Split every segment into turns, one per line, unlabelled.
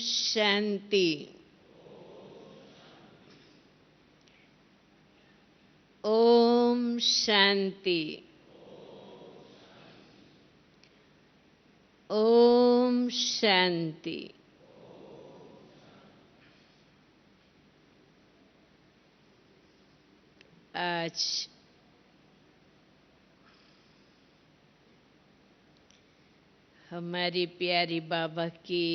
शांति। ओम शांति। ओम शांति। आज हमारी प्यारी बाबा की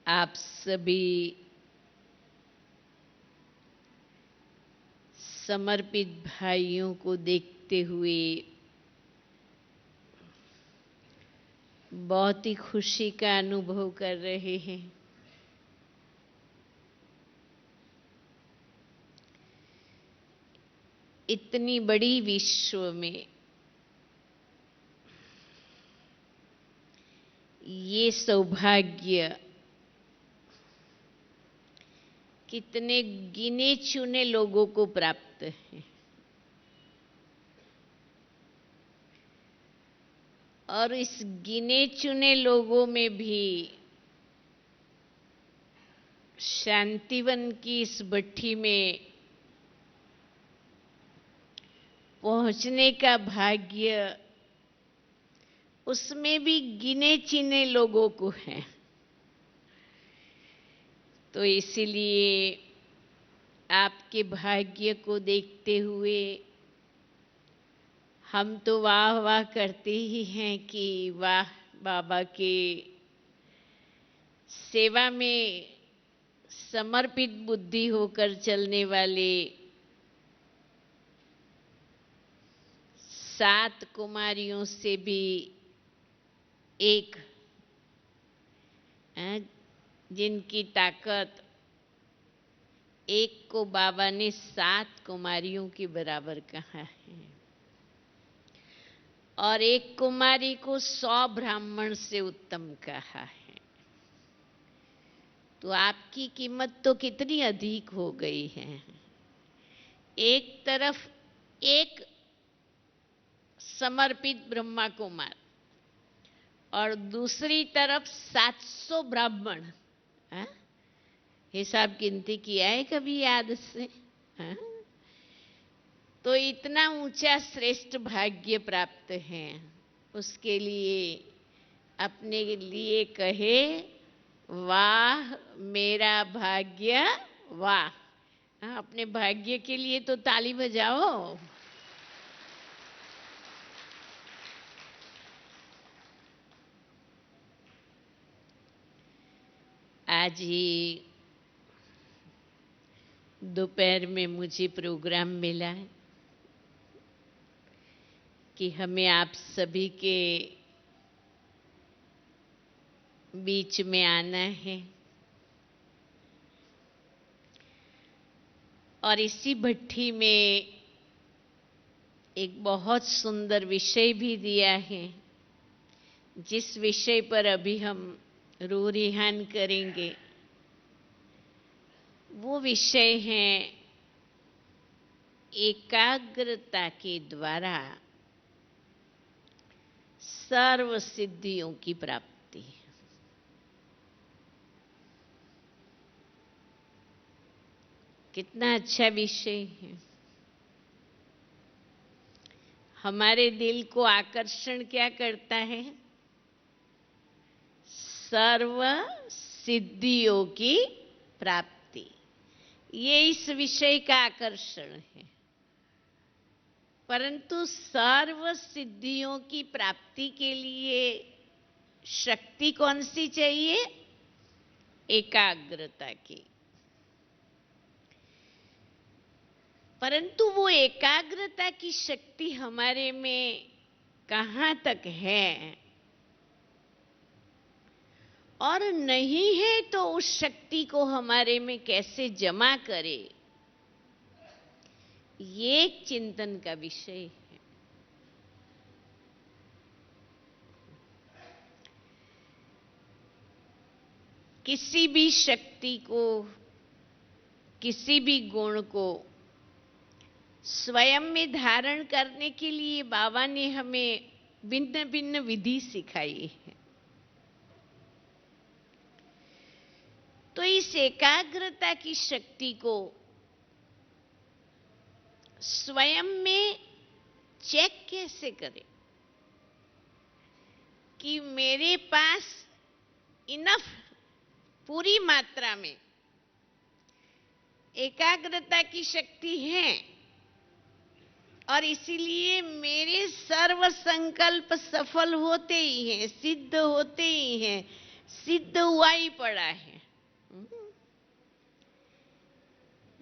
आप सभी समर्पित भाइयों को देखते हुए बहुत ही खुशी का अनुभव कर रहे हैं। इतनी बड़ी विश्व में ये सौभाग्य कितने गिने चुने लोगों को प्राप्त है, और इस गिने चुने लोगों में भी शांतिवन की इस भट्ठी में पहुंचने का भाग्य उसमें भी गिने चुने लोगों को है। तो इसीलिए आपके भाग्य को देखते हुए हम तो वाह वाह करते ही हैं कि वाह, बाबा के सेवा में समर्पित बुद्धि होकर चलने वाले 7 कुमारियों से भी एक, जिनकी ताकत एक को बाबा ने 7 कुमारियों के बराबर कहा है, और एक कुमारी को 100 ब्राह्मण से उत्तम कहा है। तो आपकी कीमत तो कितनी अधिक हो गई है। एक तरफ एक समर्पित ब्रह्मा कुमार और दूसरी तरफ 700 ब्राह्मण। हिसाब गिनती किया है कभी याद से? तो इतना ऊंचा श्रेष्ठ भाग्य प्राप्त है, उसके लिए अपने लिए कहे वाह मेरा भाग्य वाह। अपने भाग्य के लिए तो ताली बजाओ। आज ही दोपहर में मुझे प्रोग्राम मिला है कि हमें आप सभी के बीच में आना है, और इसी भट्ठी में एक बहुत सुंदर विषय भी दिया है, जिस विषय पर अभी हम रूरिहान करेंगे। वो विषय है एकाग्रता के द्वारा सर्व सिद्धियों की प्राप्ति। कितना अच्छा विषय है। हमारे दिल को आकर्षण क्या करता है? सर्व सिद्धियों की प्राप्ति। ये इस विषय का आकर्षण है। परंतु सर्व सिद्धियों की प्राप्ति के लिए शक्ति कौन सी चाहिए? एकाग्रता की। परंतु वो एकाग्रता की शक्ति हमारे में कहाँ तक है, और नहीं है तो उस शक्ति को हमारे में कैसे जमा करें, ये एक चिंतन का विषय है। किसी भी शक्ति को, किसी भी गुण को स्वयं में धारण करने के लिए बाबा ने हमें भिन्न भिन्न विधि सिखाई है। तो इस एकाग्रता की शक्ति को स्वयं में चेक कैसे करें कि मेरे पास इनफ, पूरी मात्रा में एकाग्रता की शक्ति है और इसीलिए मेरे सर्व संकल्प सफल होते ही हैं, सिद्ध होते ही हैं, सिद्ध हुआ ही पड़ा है।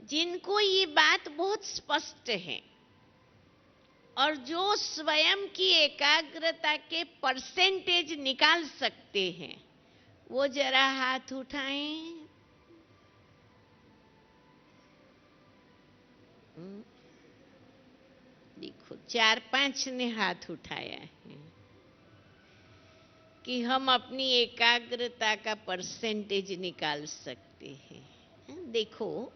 जिनको ये बात बहुत स्पष्ट है और जो स्वयं की एकाग्रता के परसेंटेज निकाल सकते हैं, वो जरा हाथ उठाएं। देखो 4-5 ने हाथ उठाया है कि हम अपनी एकाग्रता का परसेंटेज निकाल सकते हैं। देखो,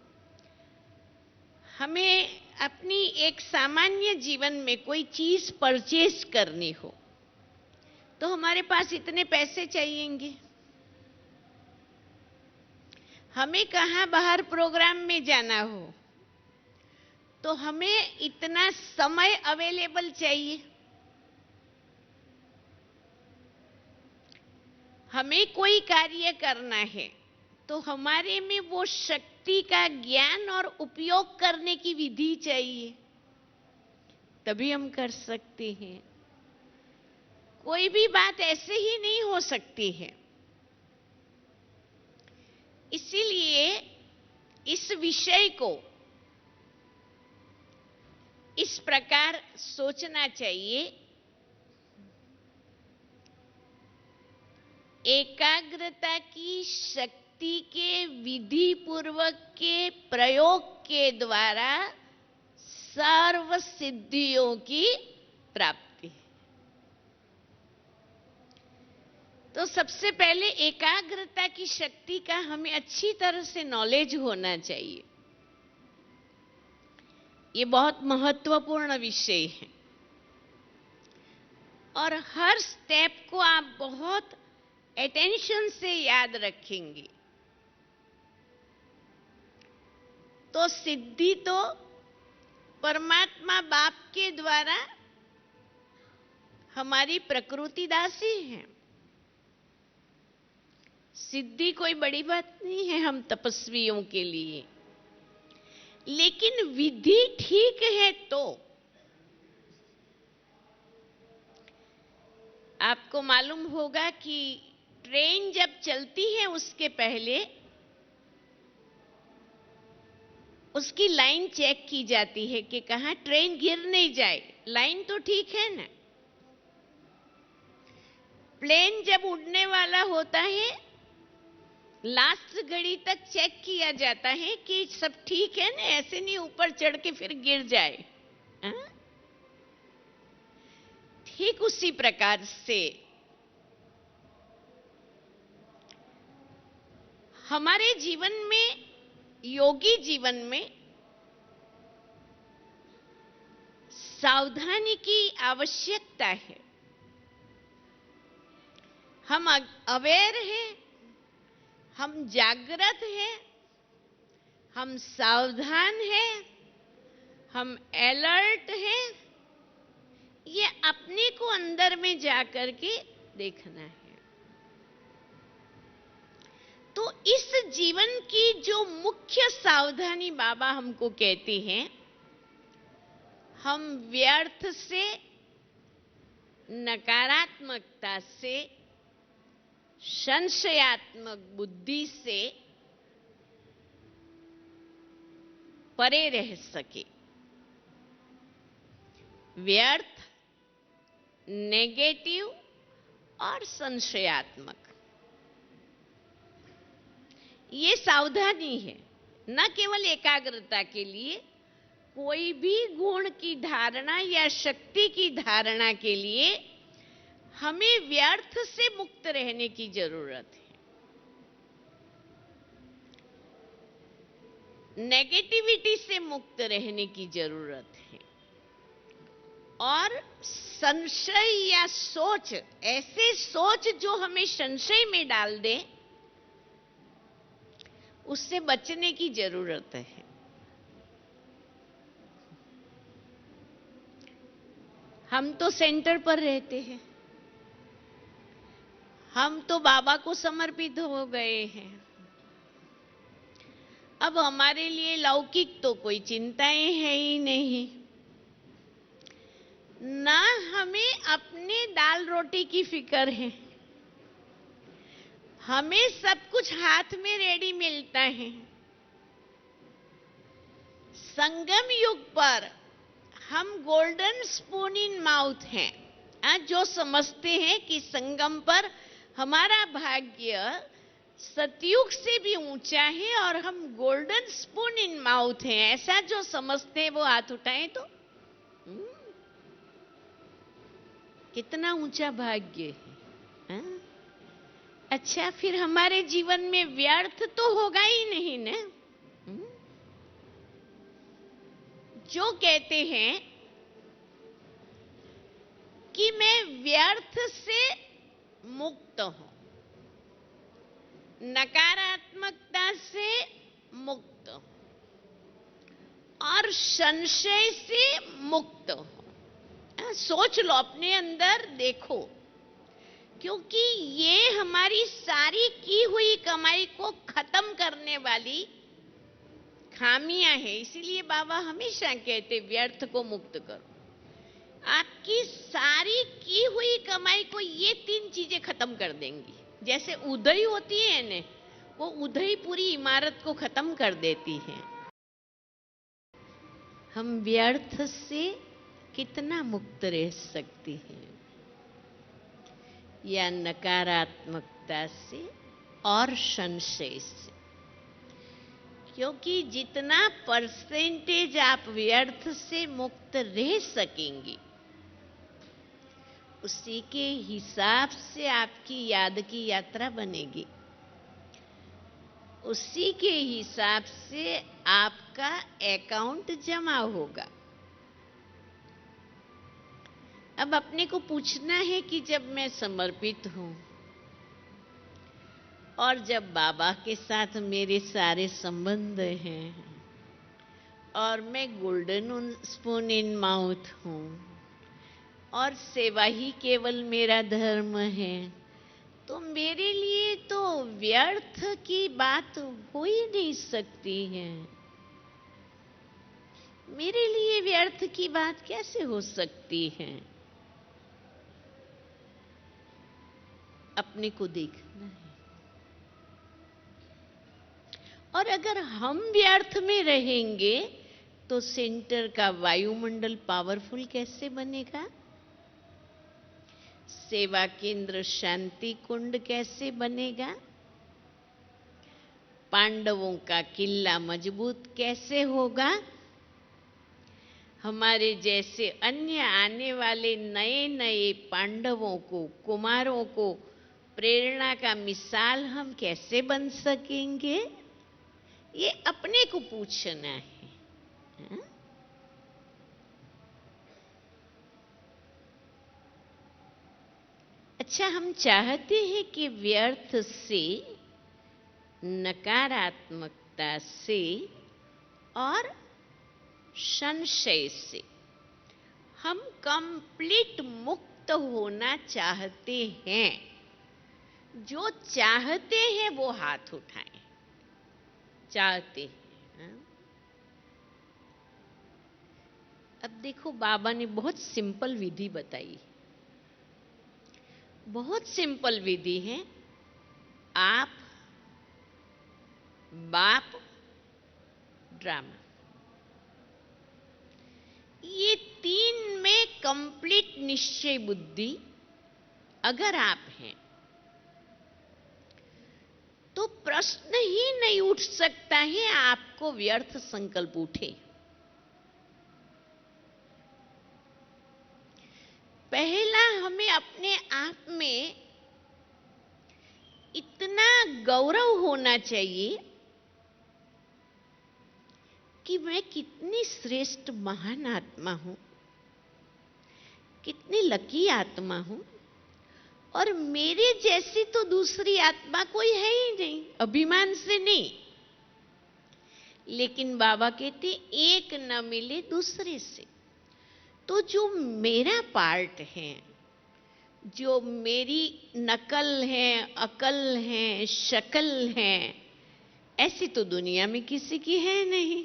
हमें अपनी एक सामान्य जीवन में कोई चीज परचेज करनी हो तो हमारे पास इतने पैसे चाहिएंगे। हमें कहाँ बाहर प्रोग्राम में जाना हो तो हमें इतना समय अवेलेबल चाहिए। हमें कोई कार्य करना है तो हमारे में वो शक्ति का ज्ञान और उपयोग करने की विधि चाहिए, तभी हम कर सकते हैं। कोई भी बात ऐसे ही नहीं हो सकती है। इसीलिए इस विषय को इस प्रकार सोचना चाहिए, एकाग्रता की शक्ति के विधि पूर्वक के प्रयोग के द्वारा सर्व सिद्धियों की प्राप्ति। तो सबसे पहले एकाग्रता की शक्ति का हमें अच्छी तरह से नॉलेज होना चाहिए। ये बहुत महत्वपूर्ण विषय है और हर स्टेप को आप बहुत अटेंशन से याद रखेंगे तो सिद्धि तो परमात्मा बाप के द्वारा हमारी प्रकृति दासी है। सिद्धि कोई बड़ी बात नहीं है हम तपस्वियों के लिए, लेकिन विधि ठीक है तो। आपको मालूम होगा कि ट्रेन जब चलती है उसके पहले उसकी लाइन चेक की जाती है कि कहां ट्रेन गिर नहीं जाए। लाइन तो ठीक है ना। प्लेन जब उड़ने वाला होता है लास्ट घड़ी तक चेक किया जाता है कि सब ठीक है ना, ऐसे नहीं ऊपर चढ़ के फिर गिर जाए। ठीक उसी प्रकार से हमारे जीवन में, योगी जीवन में सावधानी की आवश्यकता है। हम अवेयर हैं, हम जागृत हैं, हम सावधान हैं, हम अलर्ट हैं। ये अपने को अंदर में जाकर के देखना है। तो इस जीवन की जो मुख्य सावधानी बाबा हमको कहते हैं, हम व्यर्थ से, नकारात्मकता से, संशयात्मक बुद्धि से परे रह सके। व्यर्थ, नेगेटिव और संशयात्मक, ये सावधानी है। न केवल एकाग्रता के लिए, कोई भी गुण की धारणा या शक्ति की धारणा के लिए हमें व्यर्थ से मुक्त रहने की जरूरत है। नेगेटिविटी से मुक्त रहने की जरूरत है और संशय या सोच, ऐसे सोच जो हमें संशय में डाल दे, उससे बचने की जरूरत है। हम तो सेंटर पर रहते हैं, हम तो बाबा को समर्पित हो गए हैं। अब हमारे लिए लौकिक तो कोई चिंताएं है ही नहीं, ना हमें अपने दाल रोटी की फिक्र है। हमें सब कुछ हाथ में रेडी मिलता है। संगम युग पर हम गोल्डन स्पून इन माउथ हैं। जो समझते हैं कि संगम पर हमारा भाग्य सतयुग से भी ऊंचा है और हम गोल्डन स्पून इन माउथ हैं, ऐसा जो समझते हैं वो हाथ उठाएं तो। कितना ऊंचा भाग्य है। अच्छा, फिर हमारे जीवन में व्यर्थ तो होगा ही नहीं ना। जो कहते हैं कि मैं व्यर्थ से मुक्त हूं, नकारात्मकता से मुक्त हूं और संशय से मुक्त हूं। सोच लो, अपने अंदर देखो, क्योंकि ये हमारी सारी की हुई कमाई को खत्म करने वाली खामियां हैं। इसीलिए बाबा हमेशा कहते व्यर्थ को मुक्त करो। आपकी सारी की हुई कमाई को ये 3 चीजें खत्म कर देंगी। जैसे उधई होती है ना, वो उधई पूरी इमारत को खत्म कर देती है। हम व्यर्थ से कितना मुक्त रह सकती हैं, या नकारात्मकता से और संशय से। क्योंकि जितना परसेंटेज आप व्यर्थ से मुक्त रह सकेंगी, उसी के हिसाब से आपकी याद की यात्रा बनेगी, उसी के हिसाब से आपका अकाउंट जमा होगा। अब अपने को पूछना है कि जब मैं समर्पित हूं और जब बाबा के साथ मेरे सारे संबंध हैं और मैं गोल्डन स्पून इन माउथ हूं और सेवा ही केवल मेरा धर्म है, तो मेरे लिए तो व्यर्थ की बात हो ही नहीं सकती है। मेरे लिए व्यर्थ की बात कैसे हो सकती है? अपने को देखना है। और अगर हम व्यर्थ में रहेंगे तो सेंटर का वायुमंडल पावरफुल कैसे बनेगा? सेवा केंद्र शांति कुंड कैसे बनेगा? पांडवों का किला मजबूत कैसे होगा? हमारे जैसे अन्य आने वाले नए नए पांडवों को, कुमारों को प्रेरणा का मिसाल हम कैसे बन सकेंगे? ये अपने को पूछना है। हा? अच्छा, हम चाहते हैं कि व्यर्थ से, नकारात्मकता से और संशय से हम कंप्लीट मुक्त होना चाहते हैं। जो चाहते हैं वो हाथ उठाएं। चाहते हैं। अब देखो, बाबा ने बहुत सिंपल विधि बताई, बहुत सिंपल विधि है। आप, बाप, ड्रामा, ये 3 में कंप्लीट निश्चय बुद्धि अगर आप हैं तो प्रश्न ही नहीं उठ सकता है आपको व्यर्थ संकल्प उठे। पहला, हमें अपने आप में इतना गौरव होना चाहिए कि मैं कितनी श्रेष्ठ महान आत्मा हूं। कितनी लकी आत्मा हूं, और मेरे जैसी तो दूसरी आत्मा कोई है ही नहीं, अभिमान से नहीं। लेकिन बाबा कहते एक न मिले दूसरे से। तो जो मेरा पार्ट है, जो मेरी नकल है, अकल है, शक्ल है, ऐसी तो दुनिया में किसी की है नहीं,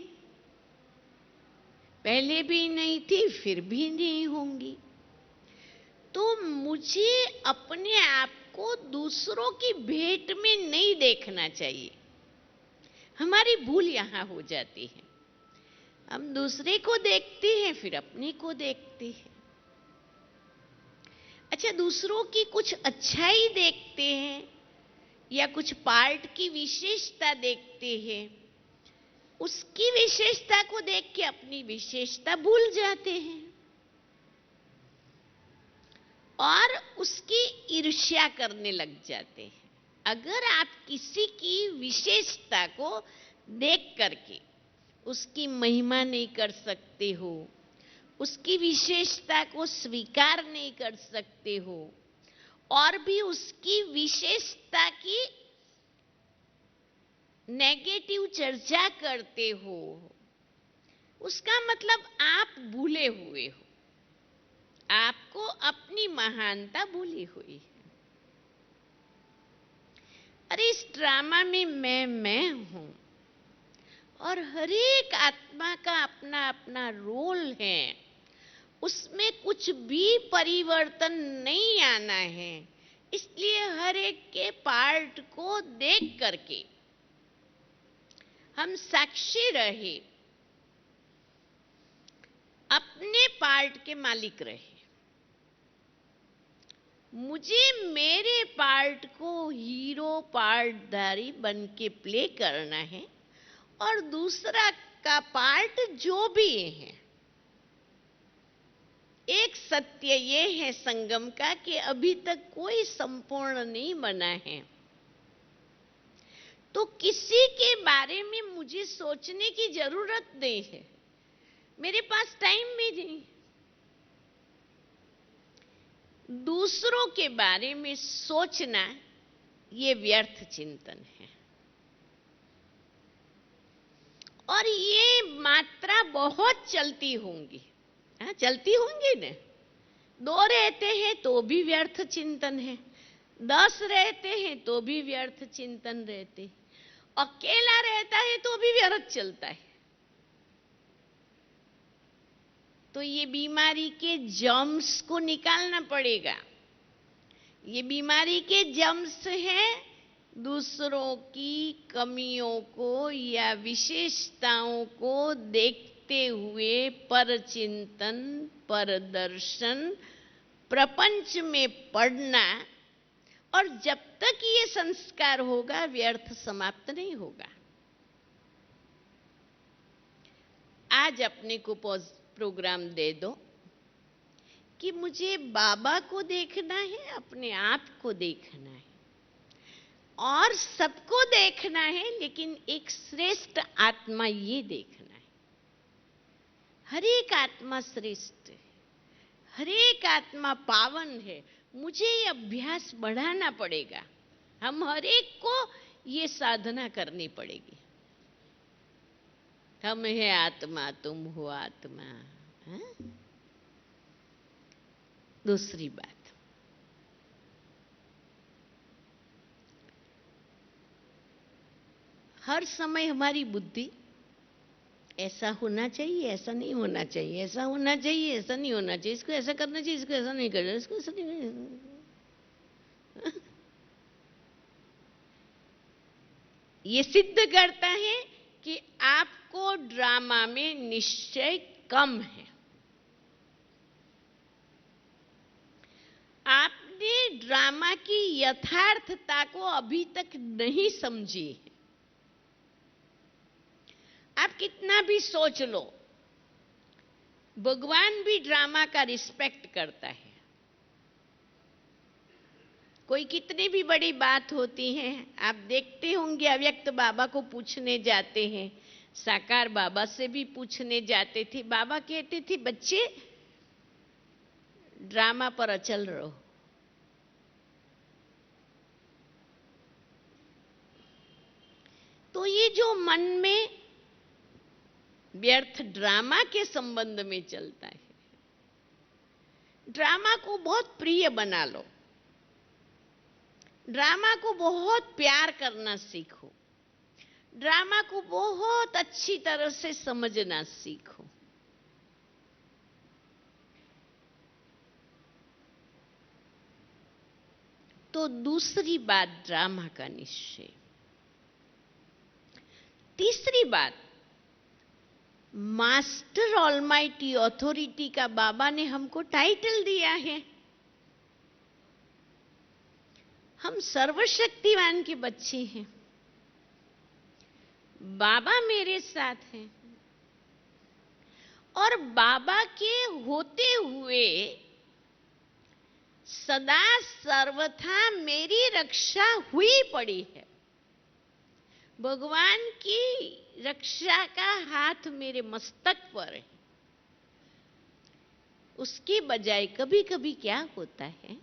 पहले भी नहीं थी, फिर भी नहीं होंगी। तो मुझे अपने आप को दूसरों की भेंट में नहीं देखना चाहिए। हमारी भूल यहां हो जाती है, हम दूसरे को देखते हैं, फिर अपने को देखते हैं। अच्छा, दूसरों की कुछ अच्छाई देखते हैं या कुछ पार्ट की विशेषता देखते हैं, उसकी विशेषता को देख के अपनी विशेषता भूल जाते हैं और उसकी ईर्ष्या करने लग जाते हैं। अगर आप किसी की विशेषता को देख करके उसकी महिमा नहीं कर सकते हो, उसकी विशेषता को स्वीकार नहीं कर सकते हो, और भी उसकी विशेषता की नेगेटिव चर्चा करते हो, उसका मतलब आप भूले हुए हो, आपको अपनी महानता भूली हुई है। अरे इस ड्रामा में मैं हूं, और हर एक आत्मा का अपना अपना रोल है, उसमें कुछ भी परिवर्तन नहीं आना है। इसलिए हर एक के पार्ट को देख करके हम साक्षी रहे, अपने पार्ट के मालिक रहे। मुझे मेरे पार्ट को हीरो पार्टधारी बन के प्ले करना है, और दूसरा का पार्ट जो भी है। एक सत्य ये है संगम का कि अभी तक कोई संपूर्ण नहीं बना है, तो किसी के बारे में मुझे सोचने की जरूरत नहीं है, मेरे पास टाइम भी नहीं। दूसरों के बारे में सोचना ये व्यर्थ चिंतन है, और ये मात्रा बहुत चलती होंगी। चलती होंगी ना। 2 रहते हैं तो भी व्यर्थ चिंतन है, 10 रहते हैं तो भी व्यर्थ चिंतन रहते, अकेला रहता है तो भी व्यर्थ चलता है। तो ये बीमारी के जर्म्स को निकालना पड़ेगा। ये बीमारी के जर्म्स हैं दूसरों की कमियों को या विशेषताओं को देखते हुए परचिंतन, परदर्शन, प्रपंच में पढ़ना, और जब तक ये संस्कार होगा व्यर्थ समाप्त नहीं होगा। आज अपने को प्रोग्राम दे दो कि मुझे बाबा को देखना है, अपने आप को देखना है, और सबको देखना है, लेकिन एक श्रेष्ठ आत्मा ये देखना है। हर एक आत्मा श्रेष्ठ है, हर एक आत्मा पावन है। मुझे ये अभ्यास बढ़ाना पड़ेगा, हम हर एक को ये साधना करनी पड़ेगी। हम है आत्मा, तुम हो आत्मा। दूसरी बात, हर समय हमारी बुद्धि ऐसा होना चाहिए, ऐसा नहीं होना चाहिए, ऐसा होना चाहिए, ऐसा नहीं होना चाहिए, इसको ऐसा करना चाहिए, इसको ऐसा नहीं करना, इसको ऐसा नहीं। ये सिद्ध करता है कि आपको ड्रामा में निश्चय कम है। आपने ड्रामा की यथार्थता को अभी तक नहीं समझी है। आप कितना भी सोच लो, भगवान भी ड्रामा का रिस्पेक्ट करता है। कोई कितनी भी बड़ी बात होती है, आप देखते होंगे अव्यक्त बाबा को पूछने जाते हैं, साकार बाबा से भी पूछने जाते थे। बाबा कहते थे, बच्चे ड्रामा पर अचल रहो। तो ये जो मन में व्यर्थ ड्रामा के संबंध में चलता है, ड्रामा को बहुत प्रिय बना लो, ड्रामा को बहुत प्यार करना सीखो, ड्रामा को बहुत अच्छी तरह से समझना सीखो। तो दूसरी बात ड्रामा का निश्चय। तीसरी बात, मास्टर ऑलमाइटी अथॉरिटी का बाबा ने हमको टाइटल दिया है। हम सर्वशक्तिवान के बच्चे हैं, बाबा मेरे साथ हैं, और बाबा के होते हुए सदा सर्वथा मेरी रक्षा हुई पड़ी है। भगवान की रक्षा का हाथ मेरे मस्तक पर है। उसके बजाय कभी कभी क्या होता है,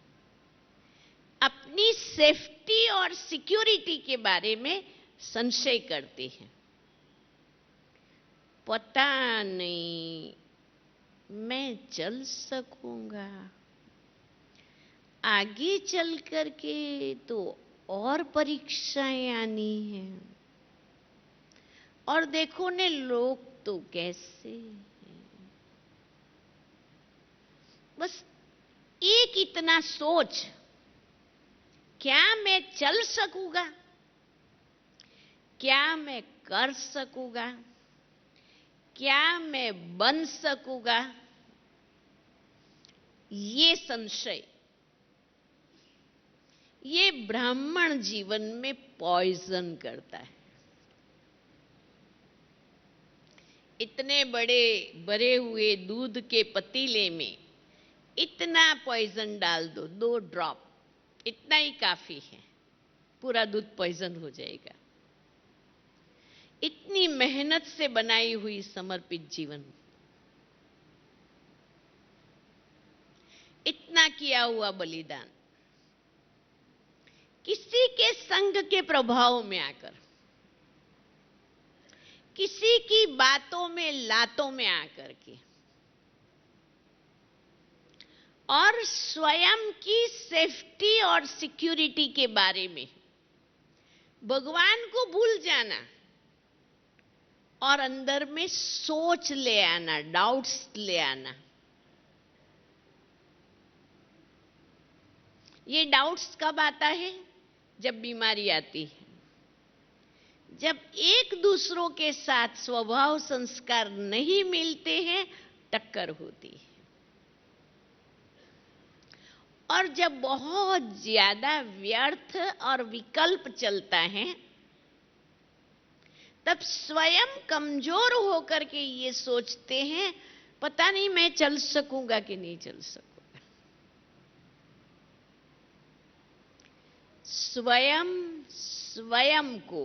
अपनी सेफ्टी और सिक्योरिटी के बारे में संशय करते हैं। पता नहीं मैं चल सकूंगा, आगे चल करके तो और परीक्षाएं आनी हैं, और देखो ने लोग तो कैसे हैं। बस एक इतना सोच, क्या मैं चल सकूंगा, क्या मैं कर सकूंगा, क्या मैं बन सकूंगा, ये संशय, ये ब्राह्मण जीवन में पॉइजन करता है। इतने बड़े भरे हुए दूध के पतीले में इतना पॉइजन डाल दो, 2 ड्रॉप, इतना ही काफी है, पूरा दूध पॉइजन हो जाएगा। इतनी मेहनत से बनाई हुई समर्पित जीवन, इतना किया हुआ बलिदान, किसी के संग के प्रभाव में आकर, किसी की बातों में लातों में आकर के, और स्वयं की सेफ्टी और सिक्योरिटी के बारे में भगवान को भूल जाना और अंदर में सोच ले आना, डाउट्स ले आना। ये डाउट्स कब आता है? जब बीमारी आती है, जब एक दूसरों के साथ स्वभाव संस्कार नहीं मिलते हैं, टक्कर होती है। और जब बहुत ज्यादा व्यर्थ और विकल्प चलता है, तब स्वयं कमजोर होकर के ये सोचते हैं, पता नहीं मैं चल सकूंगा कि नहीं चल सकूंगा। स्वयं को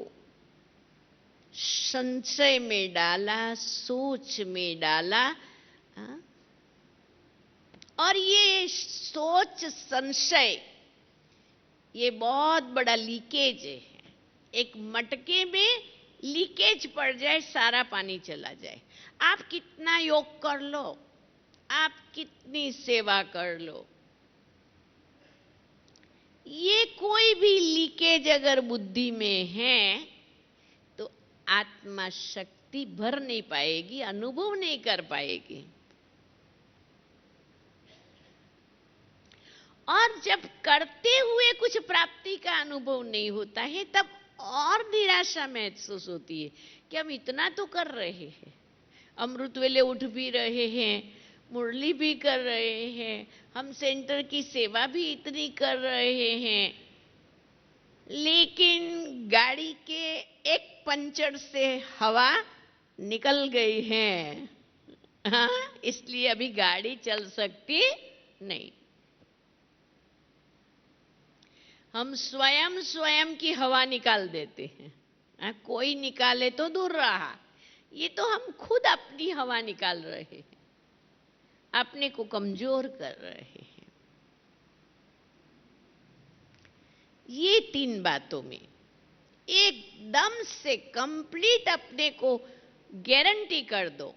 संशय में डाला, सोच में डाला, और ये सोच संशय, ये बहुत बड़ा लीकेज है। एक मटके में लीकेज पड़ जाए, सारा पानी चला जाए। आप कितना योग कर लो, आप कितनी सेवा कर लो, ये कोई भी लीकेज अगर बुद्धि में है तो आत्मा शक्ति भर नहीं पाएगी, अनुभव नहीं कर पाएगी। और जब करते हुए कुछ प्राप्ति का अनुभव नहीं होता है, तब और निराशा महसूस होती है कि हम इतना तो कर रहे हैं, अमृत वेले उठ भी रहे हैं, मुरली भी कर रहे हैं, हम सेंटर की सेवा भी इतनी कर रहे हैं, लेकिन गाड़ी के एक पंचर से हवा निकल गई है। हाँ, इसलिए अभी गाड़ी चल सकती नहीं। हम स्वयं की हवा निकाल देते हैं। कोई निकाले तो दूर रहा, ये तो हम खुद अपनी हवा निकाल रहे हैं। अपने को कमजोर कर रहे हैं। ये 3 बातों में एकदम से कंप्लीट अपने को गारंटी कर दो,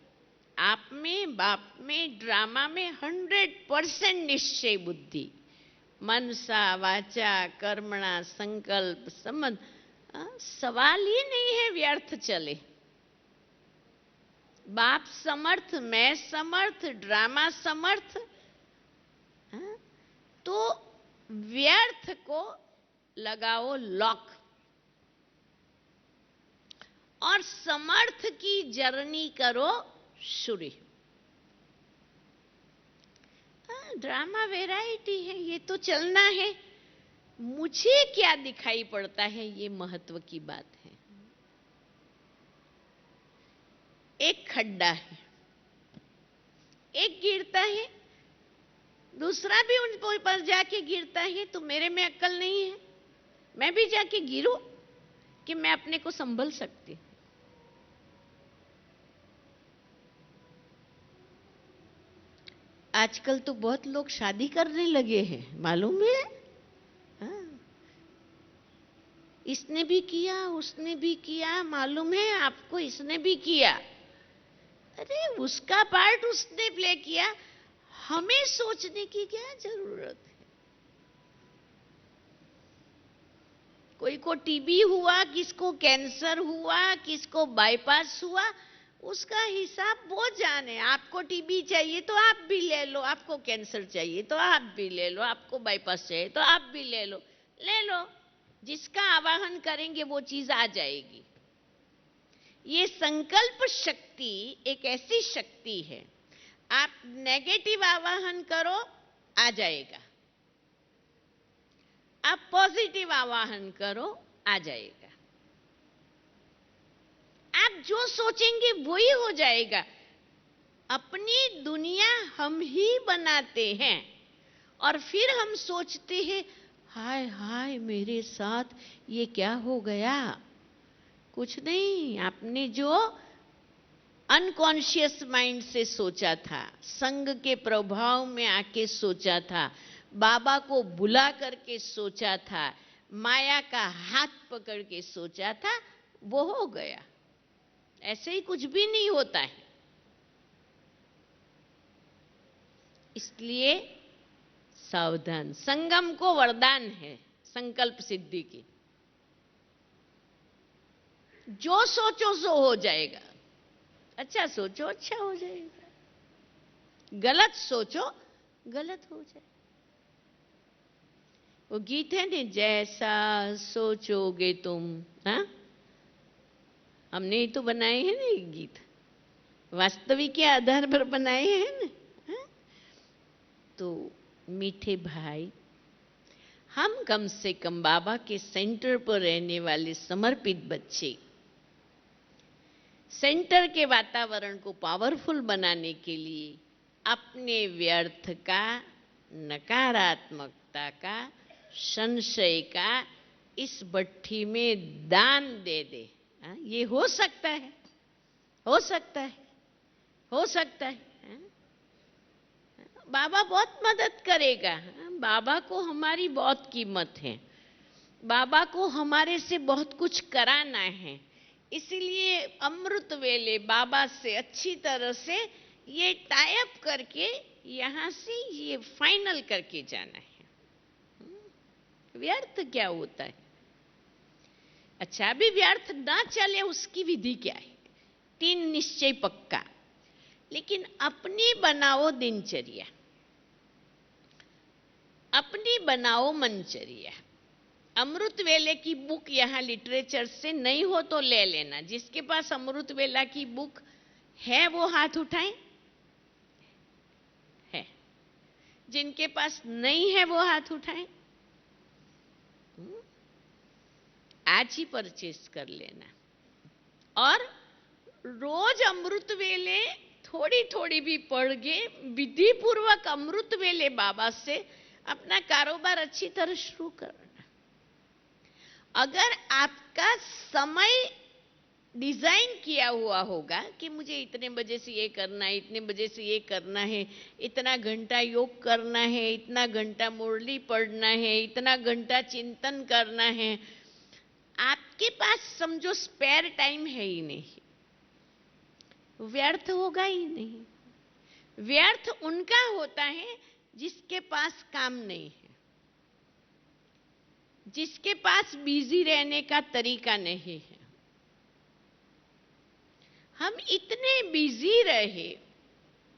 आप में, बाप में, ड्रामा में 100% निश्चय बुद्धि, मनसा वाचा कर्मणा संकल्प संबंध, सवाल ही नहीं है व्यर्थ चले। बाप समर्थ, मैं समर्थ, ड्रामा समर्थ, तो व्यर्थ को लगाओ लॉक और समर्थ की जर्नी करो शुरू। ड्रामा वैरायटी है, ये तो चलना है, मुझे क्या दिखाई पड़ता है, ये महत्व की बात है। एक खड्डा है, एक गिरता है, दूसरा भी उन पर जाके गिरता है, तो मेरे में अक्ल नहीं है, मैं भी जाके गिरूं कि मैं अपने को संभल सकती। आजकल तो बहुत लोग शादी करने लगे हैं, मालूम है? हाँ। इसने भी किया, उसने भी किया, मालूम है आपको, इसने भी किया। अरे उसका पार्ट उसने प्ले किया, हमें सोचने की क्या जरूरत है? कोई को टीबी हुआ, किसको कैंसर हुआ, किसको बाईपास हुआ, उसका हिसाब वो जाने। आपको टीबी चाहिए तो आप भी ले लो, आपको कैंसर चाहिए तो आप भी ले लो, आपको बाईपास चाहिए तो आप भी ले लो, ले लो। जिसका आवाहन करेंगे वो चीज आ जाएगी। ये संकल्प शक्ति एक ऐसी शक्ति है, आप नेगेटिव आवाहन करो आ जाएगा, आप पॉजिटिव आवाहन करो आ जाएगा। आप जो सोचेंगे वही हो जाएगा। अपनी दुनिया हम ही बनाते हैं और फिर हम सोचते हैं हाय हाय मेरे साथ ये क्या हो गया। कुछ नहीं, आपने जो अनकॉन्शियस माइंड से सोचा था, संग के प्रभाव में आके सोचा था, बाबा को बुला करके सोचा था, माया का हाथ पकड़ के सोचा था, वो हो गया। ऐसे ही कुछ भी नहीं होता है। इसलिए सावधान। संगम को वरदान है संकल्प सिद्धि की। जो सोचो सो हो जाएगा। अच्छा सोचो अच्छा हो जाएगा, गलत सोचो गलत हो जाएगा। वो गीत है ना, जैसा सोचोगे तुम। हाँ, हमने ही तो बनाए हैं ना ये गीत, वास्तविक के आधार पर बनाए हैं ना। हाँ? तो मीठे भाई, हम कम से कम बाबा के सेंटर पर रहने वाले समर्पित बच्चे, सेंटर के वातावरण को पावरफुल बनाने के लिए अपने व्यर्थ का, नकारात्मकता का, संशय का इस भट्ठी में दान दे दे। ये हो सकता है, हो सकता है, हो सकता है। बाबा बहुत मदद करेगा। बाबा को हमारी बहुत कीमत है, बाबा को हमारे से बहुत कुछ कराना है। इसीलिए अमृत वेले बाबा से अच्छी तरह से ये टाई अप करके यहां से ये फाइनल करके जाना है। व्यर्थ क्या होता है? अच्छा, अभी व्यर्थ ना चले उसकी विधि क्या है? 3 निश्चय पक्का। लेकिन अपनी बनाओ दिनचर्या, अपनी बनाओ मनचर्या। अमृत वेले की बुक यहां लिटरेचर से नहीं हो तो ले लेना। जिसके पास अमृत वेला की बुक है वो हाथ उठाएं। है? जिनके पास नहीं है वो हाथ उठाएं। आज ही परचेस कर लेना और रोज अमृत वेले थोड़ी थोड़ी भी पढ़ के विधि पूर्वक अमृत वेले बाबा से अपना कारोबार अच्छी तरह शुरू करना। अगर आपका समय डिजाइन किया हुआ होगा कि मुझे इतने बजे से ये करना है, इतने बजे से ये करना है, इतना घंटा योग करना है, इतना घंटा मुरली पढ़ना है, इतना घंटा चिंतन करना है, आपके पास समझो स्पेयर टाइम है ही नहीं, व्यर्थ होगा ही नहीं। व्यर्थ उनका होता है जिसके पास काम नहीं है, जिसके पास बिजी रहने का तरीका नहीं है। हम इतने बिजी रहे,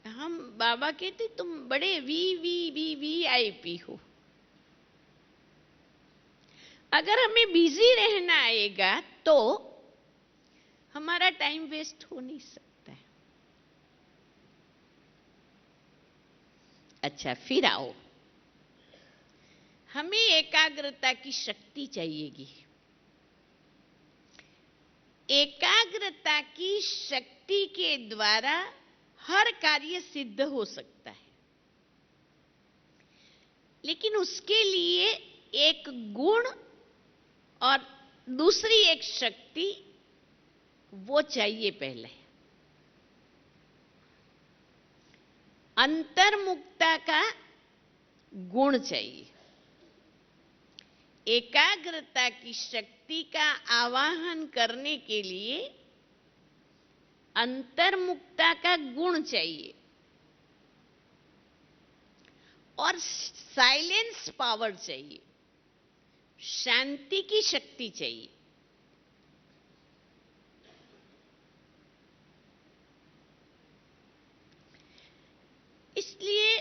हम बाबा कहते तुम बड़े वीआईपी हो। अगर हमें बिजी रहना आएगा तो हमारा टाइम वेस्ट हो नहीं सकता है। अच्छा, फिर आओ, हमें एकाग्रता की शक्ति चाहिएगी। एकाग्रता की शक्ति के द्वारा हर कार्य सिद्ध हो सकता है, लेकिन उसके लिए एक गुण और दूसरी एक शक्ति वो चाहिए। पहले अंतर्मुखता का गुण चाहिए। एकाग्रता की शक्ति का आवाहन करने के लिए अंतर्मुखता का गुण चाहिए और साइलेंस पावर चाहिए, शांति की शक्ति चाहिए। इसलिए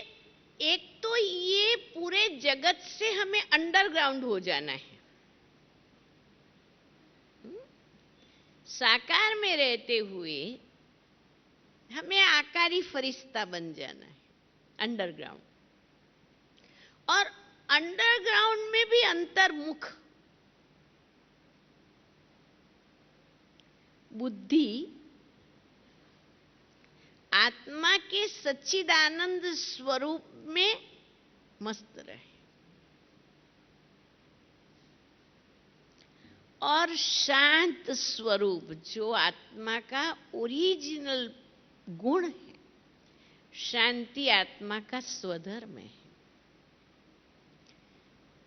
एक तो ये पूरे जगत से हमें अंडरग्राउंड हो जाना है, साकार में रहते हुए हमें आकारी फरिश्ता बन जाना है, अंडरग्राउंड। और अंडरग्राउंड में भी अंतर्मुख बुद्धि आत्मा के सच्चिदानंद स्वरूप में मस्त रहे और शांत स्वरूप जो आत्मा का ओरिजिनल गुण है, शांति आत्मा का स्वधर्म है।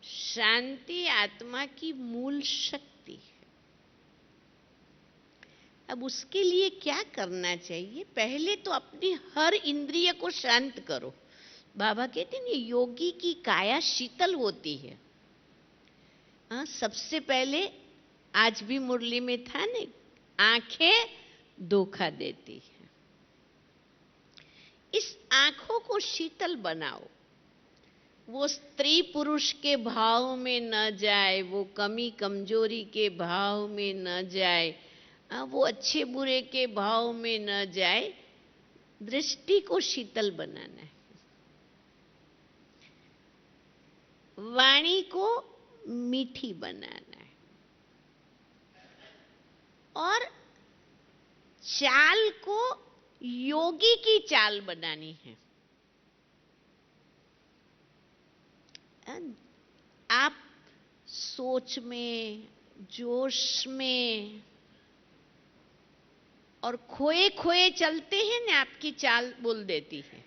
शांति आत्मा की मूल शक्ति है। अब उसके लिए क्या करना चाहिए? पहले तो अपनी हर इंद्रिय को शांत करो। बाबा कहते हैं योगी की काया शीतल होती है। हाँ, सबसे पहले आज भी मुरली में था ने, आंखें धोखा देती है। इस आंखों को शीतल बनाओ, वो स्त्री पुरुष के भाव में न जाए, वो कमी कमजोरी के भाव में न जाए, वो अच्छे बुरे के भाव में न जाए। दृष्टि को शीतल बनाना है, वाणी को मीठी बनाना है और चाल को योगी की चाल बनानी है। आप सोच में, जोश में और खोए खोए चलते हैं ना, आपकी चाल बोल देती है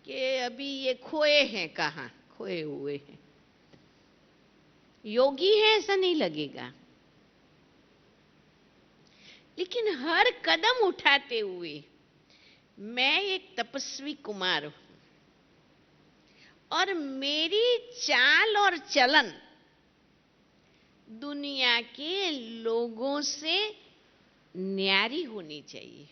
कि अभी ये खोए हैं, कहाँ खोए हुए हैं। योगी है ऐसा नहीं लगेगा, लेकिन हर कदम उठाते हुए मैं एक तपस्वी कुमार हूं और मेरी चाल और चलन दुनिया के लोगों से न्यारी होनी चाहिए।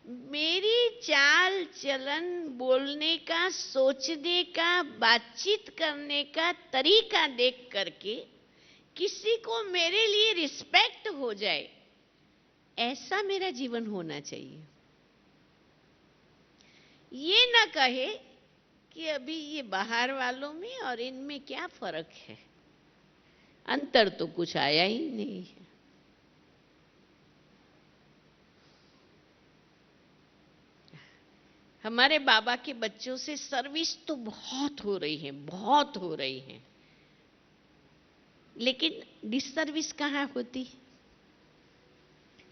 मेरी चाल चलन, बोलने का, सोचने का, बातचीत करने का तरीका देख करके किसी को मेरे लिए रिस्पेक्ट हो जाए, ऐसा मेरा जीवन होना चाहिए। ये ना कहे कि अभी ये बाहर वालों में और इनमें क्या फर्क है, अंतर तो कुछ आया ही नहीं है। हमारे बाबा के बच्चों से सर्विस तो बहुत हो रही है, बहुत हो रही है, लेकिन डिससर्विस कहाँ होती?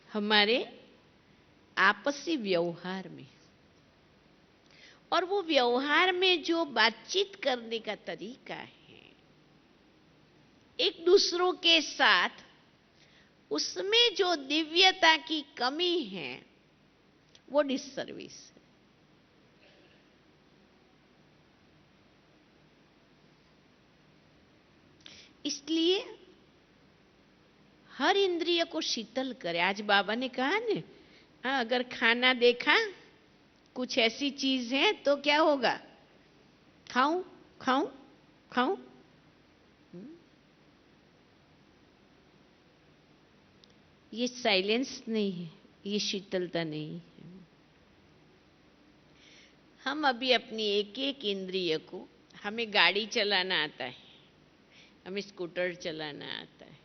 हमारे आपसी व्यवहार में। और वो व्यवहार में जो बातचीत करने का तरीका है एक दूसरों के साथ, उसमें जो दिव्यता की कमी है वो डिससर्विस है। इसलिए हर इंद्रिय को शीतल करे। आज बाबा ने कहा ने, अगर खाना देखा कुछ ऐसी चीज है तो क्या होगा? खाऊं खाऊं खाऊं। ये साइलेंस नहीं है, ये शीतलता नहीं है। हम अभी अपनी एक एक इंद्रिय को, हमें गाड़ी चलाना आता है, हमें स्कूटर चलाना आता है,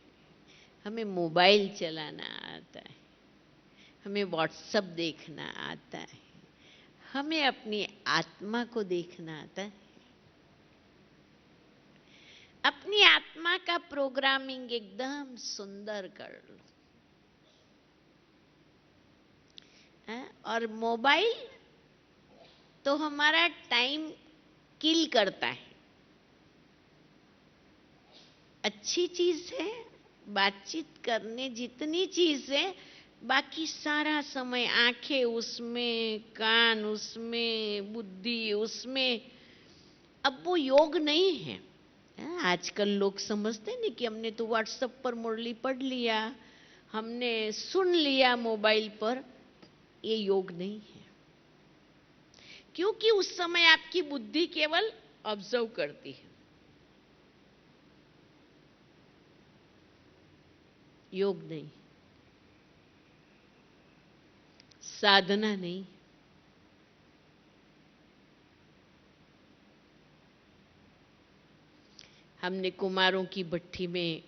हमें मोबाइल चलाना आता है, हमें व्हाट्सएप देखना आता है, हमें अपनी आत्मा को देखना आता है। अपनी आत्मा का प्रोग्रामिंग एकदम सुंदर कर लो। और मोबाइल तो हमारा टाइम किल करता है। अच्छी चीज है, बातचीत करने जितनी चीज है, बाकी सारा समय आंखें उसमें, कान उसमें, बुद्धि उसमें, अब वो योग नहीं है। आजकल लोग समझते नहीं कि हमने तो व्हाट्सएप पर मुरली पढ़ लिया, हमने सुन लिया मोबाइल पर, ये योग नहीं है। क्योंकि उस समय आपकी बुद्धि केवल ऑब्जर्व करती है, योग नहीं, साधना नहीं। हमने कुमारों की भट्टी में,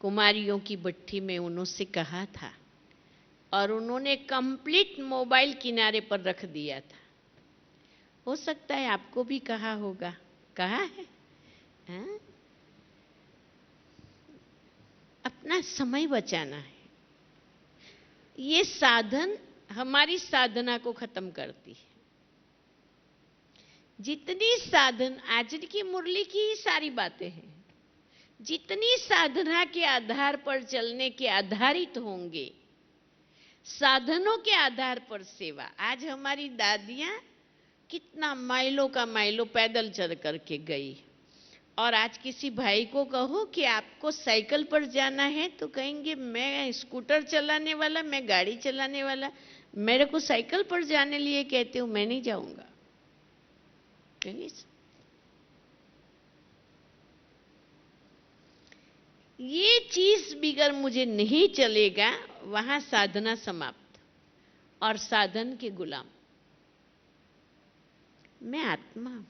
कुमारियों की भट्टी में उन्होंने कहा था, और उन्होंने कंप्लीट मोबाइल किनारे पर रख दिया था। हो सकता है आपको भी कहा होगा, कहा है? हाँ? अपना समय बचाना है। ये साधन हमारी साधना को खत्म करती है। जितनी साधन, आज की मुरली की ही सारी बातें हैं, जितनी साधना के आधार पर चलने के आधारित होंगे, साधनों के आधार पर सेवा। आज हमारी दादियां कितना माइलों का माइलों पैदल चल करके गई, और आज किसी भाई को कहो कि आपको साइकिल पर जाना है तो कहेंगे मैं स्कूटर चलाने वाला, मैं गाड़ी चलाने वाला, मेरे को साइकिल पर जाने लिए कहते हो, मैं नहीं जाऊंगा। ये चीज बिगर मुझे नहीं चलेगा, वहां साधना समाप्त और साधन के गुलाम। मैं आत्मा।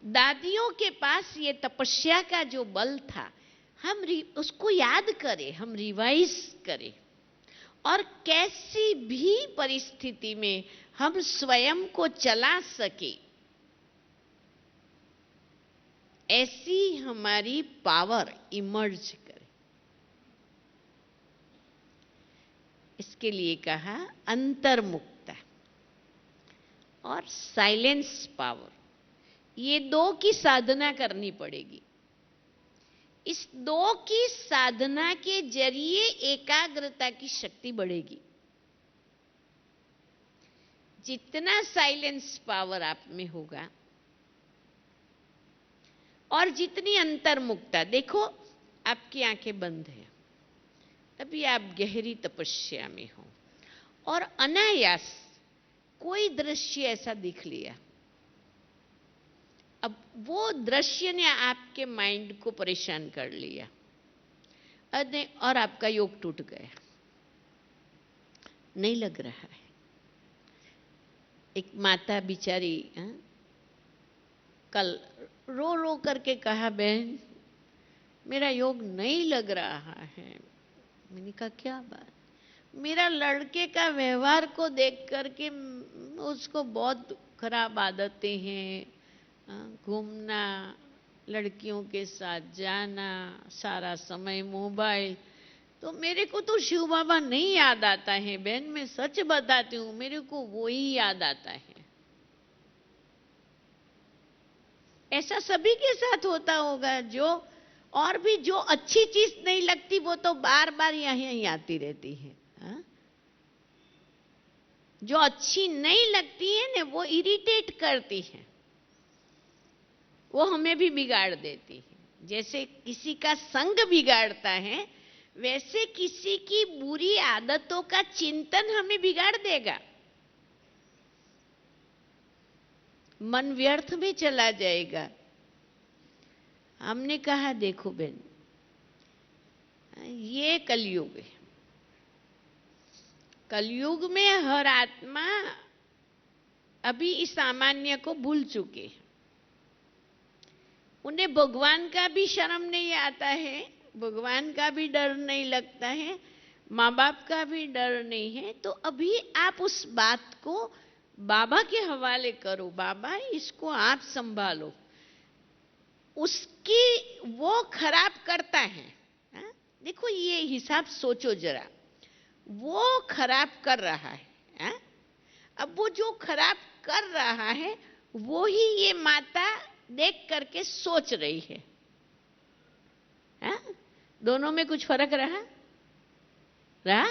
दादियों के पास ये तपस्या का जो बल था, हम उसको याद करें, हम रिवाइज करें, और कैसी भी परिस्थिति में हम स्वयं को चला सके, ऐसी हमारी पावर इमर्ज करे। इसके लिए कहा अंतर्मुक्ता और साइलेंस पावर, ये दो की साधना करनी पड़ेगी। इस दो की साधना के जरिए एकाग्रता की शक्ति बढ़ेगी। जितना साइलेंस पावर आप में होगा और जितनी अंतर्मुक्ता, देखो आपकी आंखें बंद है, अभी आप गहरी तपस्या में हो और अनायास कोई दृश्य ऐसा दिख लिया, अब वो दृश्य ने आपके माइंड को परेशान कर लिया और आपका योग टूट गया, नहीं लग रहा है। एक माता बिचारी कल रो रो करके कहा, बहन मेरा योग नहीं लग रहा है। मैंने कहा क्या बात? मेरा लड़के का व्यवहार को देख करके उसको बहुत खराब आदतें हैं, घूमना, लड़कियों के साथ जाना, सारा समय मोबाइल। तो मेरे को तो शिव बाबा नहीं याद आता है बहन, मैं सच बताती हूँ, मेरे को वो ही याद आता है। ऐसा सभी के साथ होता होगा, जो और भी जो अच्छी चीज नहीं लगती वो तो बार बार यहीं आती रहती है। हा? जो अच्छी नहीं लगती है ना वो इरिटेट करती है, वो हमें भी बिगाड़ देती है। जैसे किसी का संग बिगाड़ता है, वैसे किसी की बुरी आदतों का चिंतन हमें बिगाड़ देगा, मन व्यर्थ में चला जाएगा। हमने कहा देखो बहन, ये कलयुग है, कलयुग में हर आत्मा अभी इस सामान्य को भूल चुके हैं। उन्हें भगवान का भी शर्म नहीं आता है, भगवान का भी डर नहीं लगता है, माँ बाप का भी डर नहीं है। तो अभी आप उस बात को बाबा के हवाले करो, बाबा इसको आप संभालो। उसकी वो खराब करता है। हा? देखो ये हिसाब सोचो जरा, वो खराब कर रहा है। हा? अब वो जो खराब कर रहा है वो ही ये माता देख करके सोच रही है। हा? दोनों में कुछ फर्क रहा रहा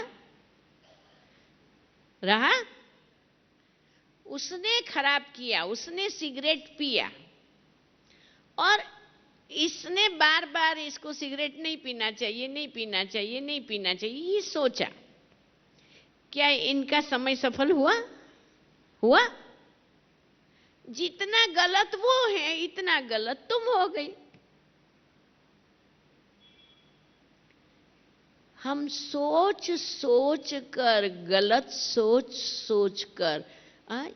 रहा उसने खराब किया, उसने सिगरेट पिया और इसने बार बार इसको सिगरेट नहीं पीना चाहिए, नहीं पीना चाहिए, नहीं पीना चाहिए, ये सोचा। क्या इनका समय सफल हुआ? हुआ? जितना गलत वो है इतना गलत तुम हो गई। हम सोच सोच कर, गलत सोच सोच कर,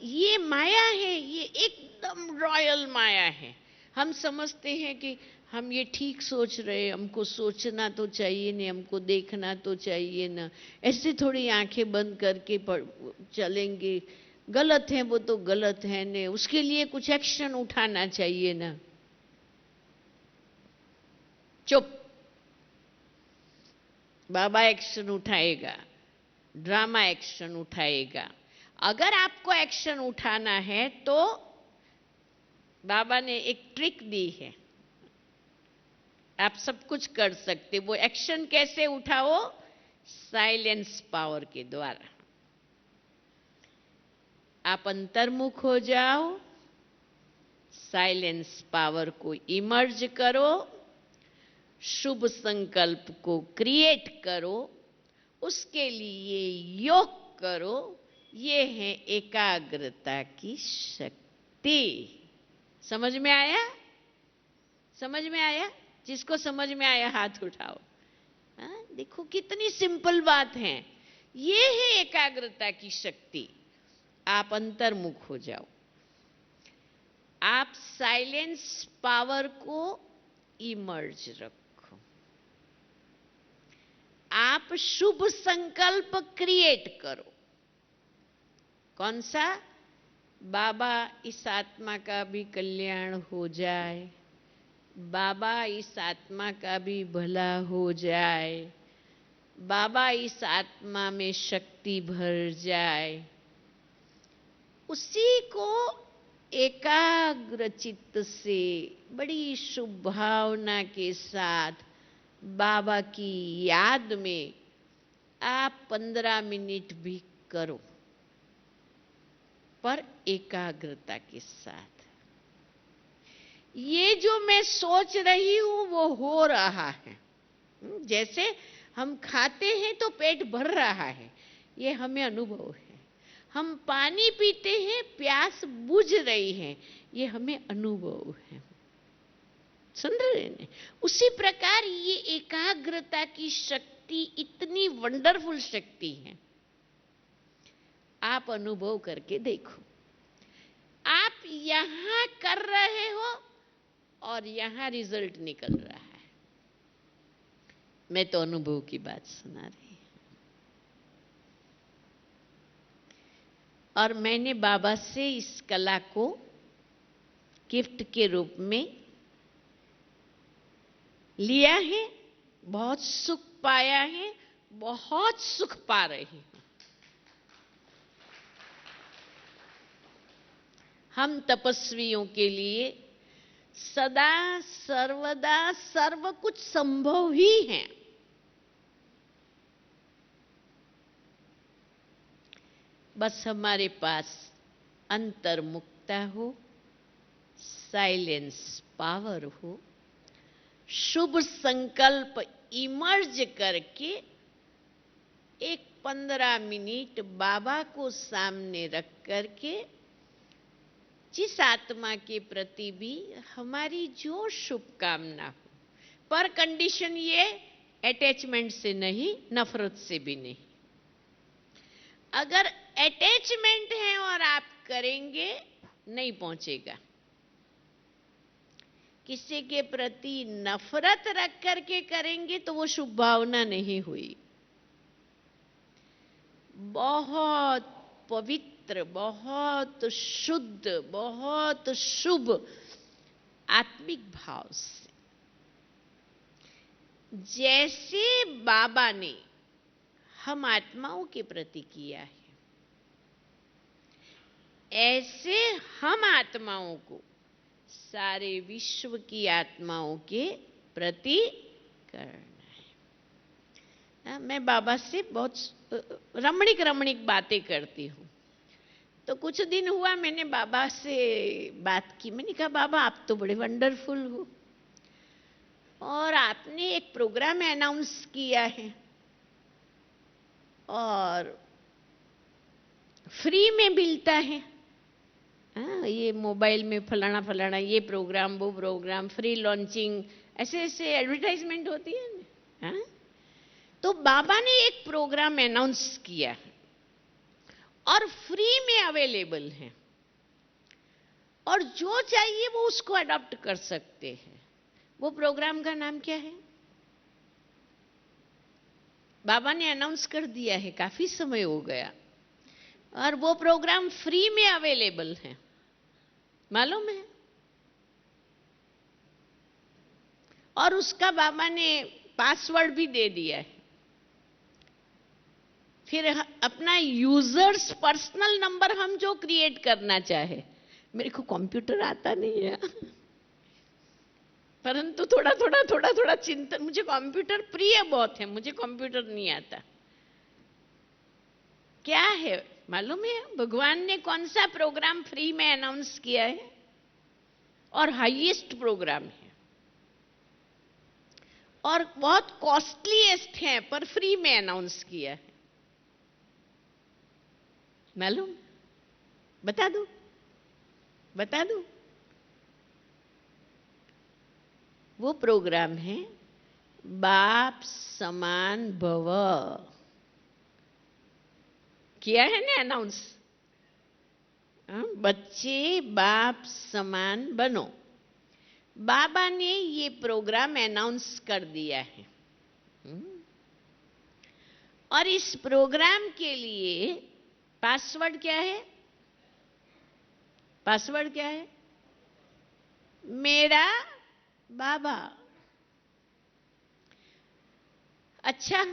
ये माया है, ये एकदम रॉयल माया है। हम समझते हैं कि हम ये ठीक सोच रहे, हमको सोचना तो चाहिए नहीं, हमको देखना तो चाहिए ना, ऐसे थोड़ी आंखें बंद करके चलेंगे, गलत है वो तो गलत है ने, उसके लिए कुछ एक्शन उठाना चाहिए ना। चुप, बाबा एक्शन उठाएगा, ड्रामा एक्शन उठाएगा। अगर आपको एक्शन उठाना है तो बाबा ने एक ट्रिक दी है, आप सब कुछ कर सकते। वो एक्शन कैसे उठाओ? साइलेंस पावर के द्वारा। आप अंतर्मुख हो जाओ, साइलेंस पावर को इमर्ज करो, शुभ संकल्प को क्रिएट करो, उसके लिए योग करो। ये है एकाग्रता की शक्ति। समझ में आया? समझ में आया? जिसको समझ में आया हाथ उठाओ। देखो कितनी सिंपल बात है। ये है एकाग्रता की शक्ति। आप अंतर्मुख हो जाओ, आप साइलेंस पावर को इमर्ज रखो, आप शुभ संकल्प क्रिएट करो। कौन सा? बाबा इस आत्मा का भी कल्याण हो जाए, बाबा इस आत्मा का भी भला हो जाए, बाबा इस आत्मा में शक्ति भर जाए। उसी को एकाग्र चित्त से बड़ी शुभ भावना के साथ बाबा की याद में आप 15 मिनट भी करो, पर एकाग्रता के साथ। ये जो मैं सोच रही हूं वो हो रहा है। जैसे हम खाते हैं तो पेट भर रहा है, ये हमें अनुभव है। हम पानी पीते हैं, प्यास बुझ रही है, ये हमें अनुभव है। सुन रहे हैं? उसी प्रकार ये एकाग्रता की शक्ति इतनी वंडरफुल शक्ति है। आप अनुभव करके देखो। आप यहां कर रहे हो और यहां रिजल्ट निकल रहा है। मैं तो अनुभव की बात सुना रही। और मैंने बाबा से इस कला को गिफ्ट के रूप में लिया है, बहुत सुख पाया है, बहुत सुख पा रही हूं। हम तपस्वियों के लिए सदा सर्वदा सर्व कुछ संभव ही है। बस हमारे पास अंतर्मुक्ता हो, साइलेंस पावर हो, शुभ संकल्प इमर्ज करके एक 15 मिनट बाबा को सामने रख करके जिस आत्मा के प्रति भी हमारी जो शुभकामना हो, पर कंडीशन ये अटैचमेंट से नहीं, नफरत से भी नहीं। अगर अटैचमेंट है और आप करेंगे, नहीं पहुंचेगा। किसी के प्रति नफरत रख करके करेंगे तो वो शुभ भावना नहीं हुई। बहुत पवित्र, बहुत शुद्ध, बहुत शुभ आत्मिक भाव से, जैसे बाबा ने हम आत्माओं के प्रति किया है, ऐसे हम आत्माओं को सारे विश्व की आत्माओं के प्रति करना है। मैं बाबा से बहुत रमणीक रमणीक बातें करती हूँ। तो कुछ दिन हुआ मैंने बाबा से बात की। मैंने कहा बाबा आप तो बड़े वंडरफुल हो और आपने एक प्रोग्राम अनाउंस किया है और फ्री में मिलता है। ये मोबाइल में फलाना फलाना ये प्रोग्राम वो प्रोग्राम, फ्री लॉन्चिंग, ऐसे ऐसे एडवर्टाइजमेंट होती है ना। तो बाबा ने एक प्रोग्राम अनाउंस किया और फ्री में अवेलेबल है और जो चाहिए वो उसको अडॉप्ट कर सकते हैं। वो प्रोग्राम का नाम क्या है? बाबा ने अनाउंस कर दिया है, काफी समय हो गया, और वो प्रोग्राम फ्री में अवेलेबल है, मालूम है? और उसका बाबा ने पासवर्ड भी दे दिया है। फिर अपना यूजर्स पर्सनल नंबर हम जो क्रिएट करना चाहे, मेरे को कंप्यूटर आता नहीं है परंतु थोड़ा थोड़ा चिंतन, मुझे कंप्यूटर प्रिय बहुत है, मुझे कंप्यूटर नहीं आता। क्या है मालूम है? भगवान ने कौन सा प्रोग्राम फ्री में अनाउंस किया है और हाईएस्ट प्रोग्राम है और बहुत कॉस्टलीएस्ट है पर फ्री में अनाउंस किया है। मालूम? बता दो, बता दो। वो प्रोग्राम है बाप समान भव। किया है ना अनाउंस? बच्चे बाप समान बनो। बाबा ने ये प्रोग्राम अनाउंस कर दिया है और इस प्रोग्राम के लिए पासवर्ड क्या है? पासवर्ड क्या है? मेरा बाबा। अच्छा,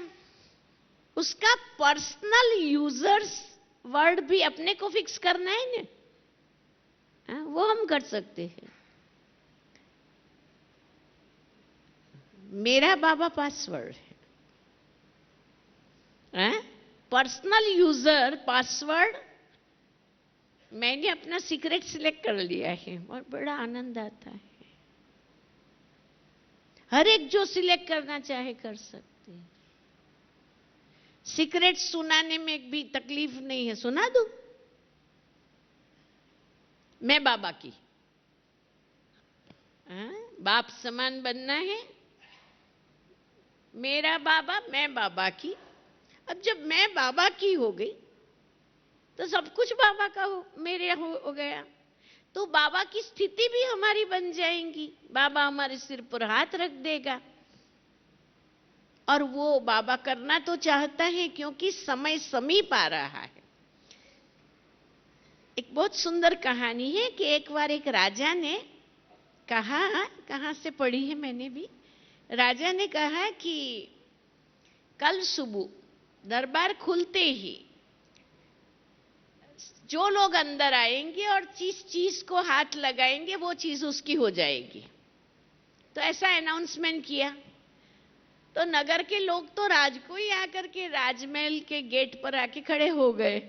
उसका पर्सनल यूजर्स वर्ड भी अपने को फिक्स करना है ना, वो हम कर सकते हैं। मेरा बाबा पासवर्ड है, पर्सनल यूजर पासवर्ड मैंने अपना सीक्रेट सिलेक्ट कर लिया है और बड़ा आनंद आता है। हर एक जो सिलेक्ट करना चाहे कर सकते हैं। सीक्रेट सुनाने में भी तकलीफ नहीं है, सुना दूं? मैं बाबा की, बाप समान बनना है, मेरा बाबा, मैं बाबा की। अब जब मैं बाबा की हो गई तो सब कुछ बाबा का मेरे हो गया, तो बाबा की स्थिति भी हमारी बन जाएगी। बाबा हमारे सिर पर हाथ रख देगा और वो बाबा करना तो चाहता है क्योंकि समय समीप आ रहा है। एक बहुत सुंदर कहानी है कि एक बार एक राजा ने कहा, कहां से पढ़ी है मैंने भी, राजा ने कहा कि कल सुबह दरबार खुलते ही जो लोग अंदर आएंगे और जिस चीज को हाथ लगाएंगे वो चीज उसकी हो जाएगी। तो ऐसा अनाउंसमेंट किया। तो नगर के लोग तो राज को ही आकर के राजमहल के गेट पर आके खड़े हो गए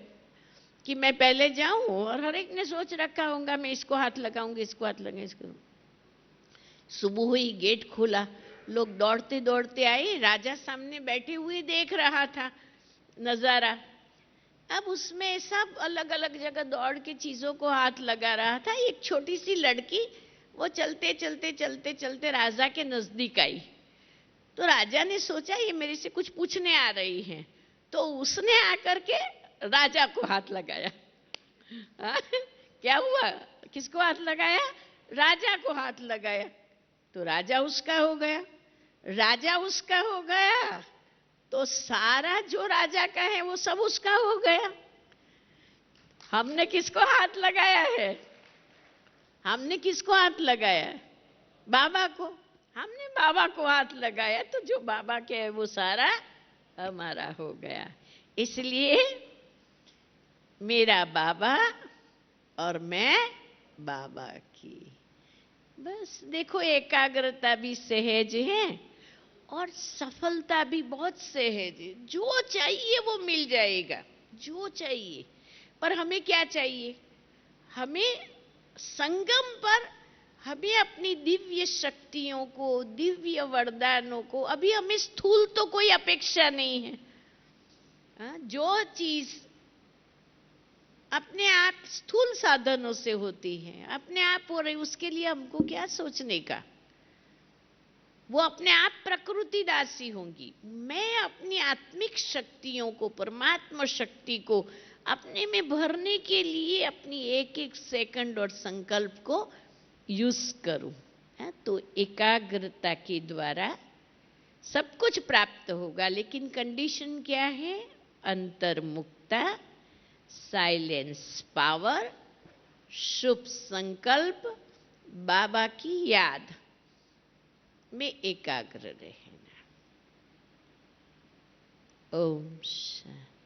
कि मैं पहले जाऊं, और हर एक ने सोच रखा होगा मैं इसको हाथ लगाऊंगी, इसको हाथ लगाऊंगी, इसको। सुबह हुई, गेट खोला, लोग दौड़ते दौड़ते आए। राजा सामने बैठे हुए देख रहा था नजारा। अब उसमें सब अलग अलग जगह दौड़ के चीजों को हाथ लगा रहा था। एक छोटी सी लड़की वो चलते चलते चलते चलते राजा के नजदीक आई। तो राजा ने सोचा ये मेरे से कुछ पूछने आ रही है, तो उसने आकर के राजा को हाथ लगाया। क्या हुआ? किसको हाथ लगाया? राजा को हाथ लगाया। तो राजा उसका हो गया। राजा उसका हो गया तो सारा जो राजा का है वो सब उसका हो गया। हमने किसको हाथ लगाया है? हमने किसको हाथ लगाया है? बाबा को। हमने बाबा को हाथ लगाया तो जो बाबा के है वो सारा हमारा हो गया। इसलिए मेरा बाबा और मैं बाबा की। बस देखो, एकाग्रता भी सहज है और सफलता भी बहुत सहज है। जो चाहिए वो मिल जाएगा, जो चाहिए। पर हमें क्या चाहिए? हमें संगम पर हमें अपनी दिव्य शक्तियों को, दिव्य वरदानों को, अभी हमें स्थूल तो कोई अपेक्षा नहीं है। जो चीज अपने आप स्थूल साधनों से होती है, अपने आप हो रही, उसके लिए हमको क्या सोचने का? वो अपने आप प्रकृति दासी होंगी। मैं अपनी आत्मिक शक्तियों को, परमात्मा शक्ति को अपने में भरने के लिए अपनी एक एक सेकंड और संकल्प को यूज करूं। तो एकाग्रता के द्वारा सब कुछ प्राप्त होगा। लेकिन कंडीशन क्या है? अंतर्मुक्ता, साइलेंस पावर, शुभ संकल्प, बाबा की याद में एकाग्र रहना। ओम शांति।